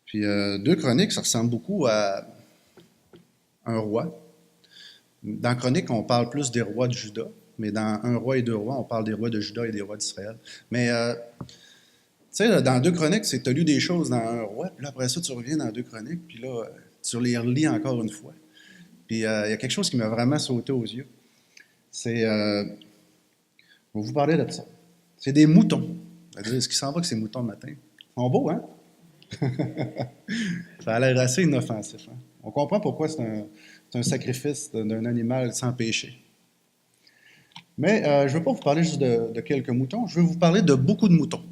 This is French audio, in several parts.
Puis 2 Chroniques, ça ressemble beaucoup à un roi. Dans Chroniques, on parle plus des rois de Juda, mais dans Un roi et 2 rois, on parle des rois de Juda et des rois d'Israël. Mais tu sais, dans 2 Chroniques, c'est que tu as lu des choses dans Un roi, puis là, après ça, tu reviens dans 2 Chroniques, puis là, tu les relis encore une fois. Puis il y a quelque chose qui m'a vraiment sauté aux yeux. C'est, on va vous parler de ça. C'est des moutons. Est-ce qu'il s'en va que ces moutons le matin? Ils sont beaux, hein? Ça a l'air assez inoffensif. Hein? On comprend pourquoi c'est un sacrifice d'un animal sans péché. Mais je ne veux pas vous parler juste de quelques moutons, je veux vous parler de beaucoup de moutons.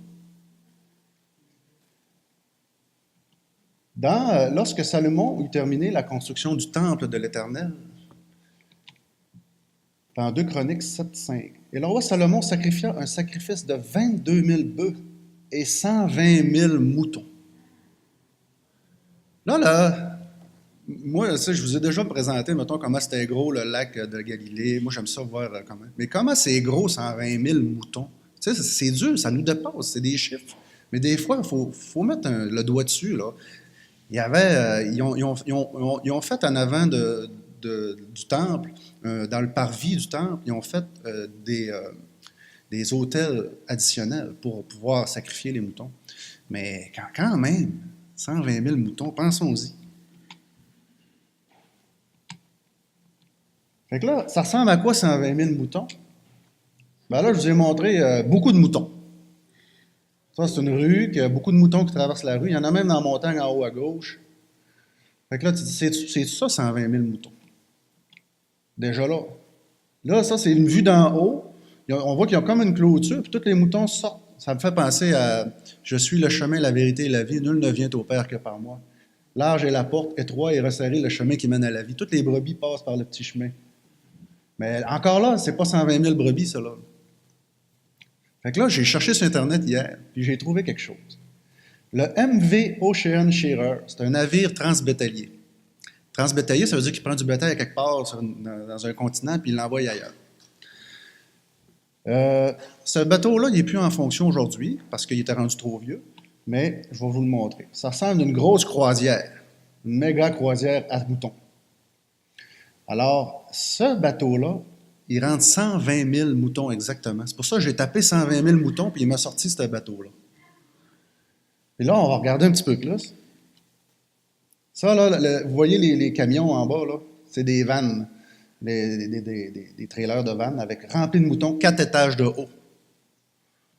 Lorsque Salomon eut terminé la construction du temple de l'Éternel, dans 2 Chroniques 7-5, et le roi Salomon sacrifia un sacrifice de 22 000 bœufs et 120 000 moutons. Là, moi, ça, je vous ai déjà présenté, mettons, comment c'était gros le lac de Galilée. Moi, j'aime ça voir comment. Mais comment c'est gros 120 000 moutons? Tu sais, c'est dur, ça nous dépasse, c'est des chiffres. Mais des fois, il faut mettre le doigt dessus, là. Il y avait, ils ont fait en avant du temple, dans le parvis du temple, ils ont fait des autels additionnels pour pouvoir sacrifier les moutons. Mais quand même, 120 000 moutons, pensons-y. Fait que là, ça ressemble à quoi 120 000 moutons? Ben là, je vous ai montré beaucoup de moutons. Ça, c'est une rue, qui a beaucoup de moutons qui traversent la rue. Il y en a même dans la montagne en haut à gauche. Fait que là, tu dis, c'est ça 120 000 moutons. Déjà là. Là, ça, c'est une vue d'en haut. On voit qu'il y a comme une clôture, puis tous les moutons sortent. Ça me fait penser à Je suis le chemin, la vérité et la vie. Nul ne vient au Père que par moi. Large est la porte, étroit et resserré le chemin qui mène à la vie. Toutes les brebis passent par le petit chemin. Mais encore là, c'est pas 120 000 brebis, ça là. Fait que là, j'ai cherché sur Internet hier, puis j'ai trouvé quelque chose. Le MV Ocean Shearer, c'est un navire transbétaillé. Transbétaillé, ça veut dire qu'il prend du bétail à quelque part dans un continent, puis il l'envoie ailleurs. Ce bateau-là, il n'est plus en fonction aujourd'hui, parce qu'il était rendu trop vieux, mais je vais vous le montrer. Ça ressemble à une grosse croisière, une méga croisière à moutons. Alors, ce bateau-là, il rentre 120 000 moutons exactement. C'est pour ça que j'ai tapé 120 000 moutons, puis il m'a sorti ce bateau-là. Et là, on va regarder un petit peu plus. Ça, là, vous voyez les camions en bas, là, c'est des vannes, des trailers de vannes avec remplis de moutons, 4 étages de haut.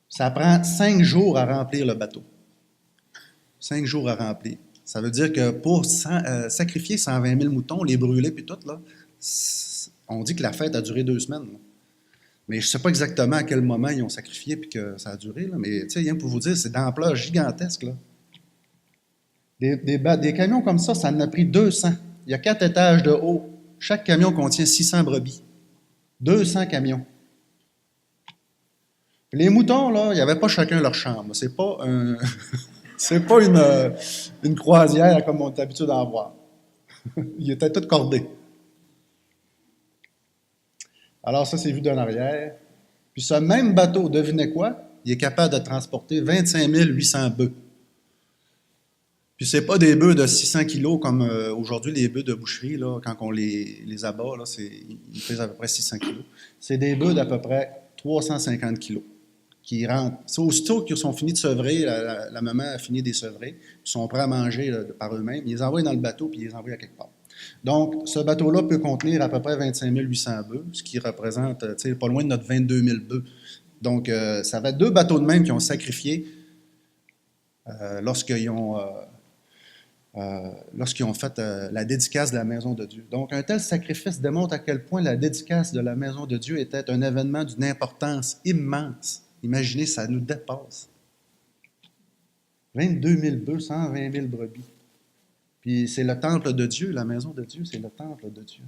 Ça prend 5 jours à remplir le bateau. 5 jours à remplir. Ça veut dire que pour sacrifier 120 000 moutons, les brûler puis tout, là, on dit que la fête a duré 2 semaines. Là. Mais je ne sais pas exactement à quel moment ils ont sacrifié puis que ça a duré. Là. Mais rien pour vous dire, c'est d'ampleur gigantesque. Là. Des camions comme ça en a pris 200. Il y a 4 étages de haut. Chaque camion contient 600 brebis. 200 camions. Les moutons, là, il n'y avait pas chacun leur chambre. C'est pas c'est pas une croisière comme on est habitué d'en voir. Ils étaient tous cordés. Alors ça, c'est vu d'en arrière. Puis ce même bateau, devinez quoi? Il est capable de transporter 25 800 bœufs. Puis c'est pas des bœufs de 600 kilos comme aujourd'hui les bœufs de boucherie, là, quand on les abat, là, ils pèsent à peu près 600 kilos. C'est des bœufs d'à peu près 350 kilos qui rentrent. C'est aussitôt qu'ils sont finis de sevrer, la maman a fini des sevrés, ils sont prêts à manger là, par eux-mêmes, ils les envoient dans le bateau puis ils les envoient à quelque part. Donc, ce bateau-là peut contenir à peu près 25 800 bœufs, ce qui représente pas loin de notre 22 000 bœufs. Donc, ça va être 2 bateaux de même qui ont sacrifié lorsqu'ils ont fait la dédicace de la maison de Dieu. Donc, un tel sacrifice démontre à quel point la dédicace de la maison de Dieu était un événement d'une importance immense. Imaginez, ça nous dépasse. 22 000 bœufs, 120 000 brebis. Puis c'est le temple de Dieu, la maison de Dieu, c'est le temple de Dieu.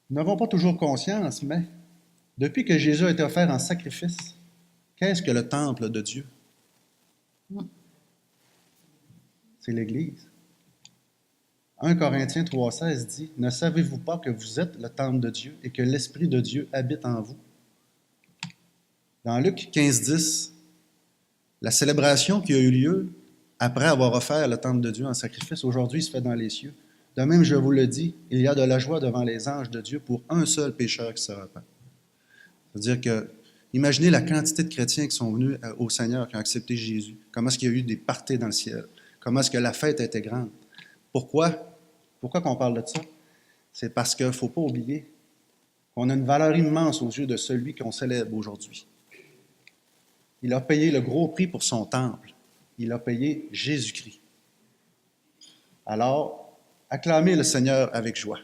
Nous n'avons pas toujours conscience, mais depuis que Jésus a été offert en sacrifice, qu'est-ce que le temple de Dieu? C'est l'Église. 1 Corinthiens 3,16 dit « Ne savez-vous pas que vous êtes le temple de Dieu et que l'Esprit de Dieu habite en vous? » Dans Luc 15,10, La célébration qui a eu lieu après avoir offert le temple de Dieu en sacrifice, aujourd'hui, se fait dans les cieux. De même, je vous le dis, il y a de la joie devant les anges de Dieu pour un seul pécheur qui se repent. C'est-à-dire que, imaginez la quantité de chrétiens qui sont venus au Seigneur, qui ont accepté Jésus. Comment est-ce qu'il y a eu des parties dans le ciel? Comment est-ce que la fête était grande? Pourquoi? Pourquoi qu'on parle de ça? C'est parce qu'il ne faut pas oublier qu'on a une valeur immense aux yeux de celui qu'on célèbre aujourd'hui. Il a payé le gros prix pour son temple. Il a payé Jésus-Christ. Alors, acclamez le Seigneur avec joie.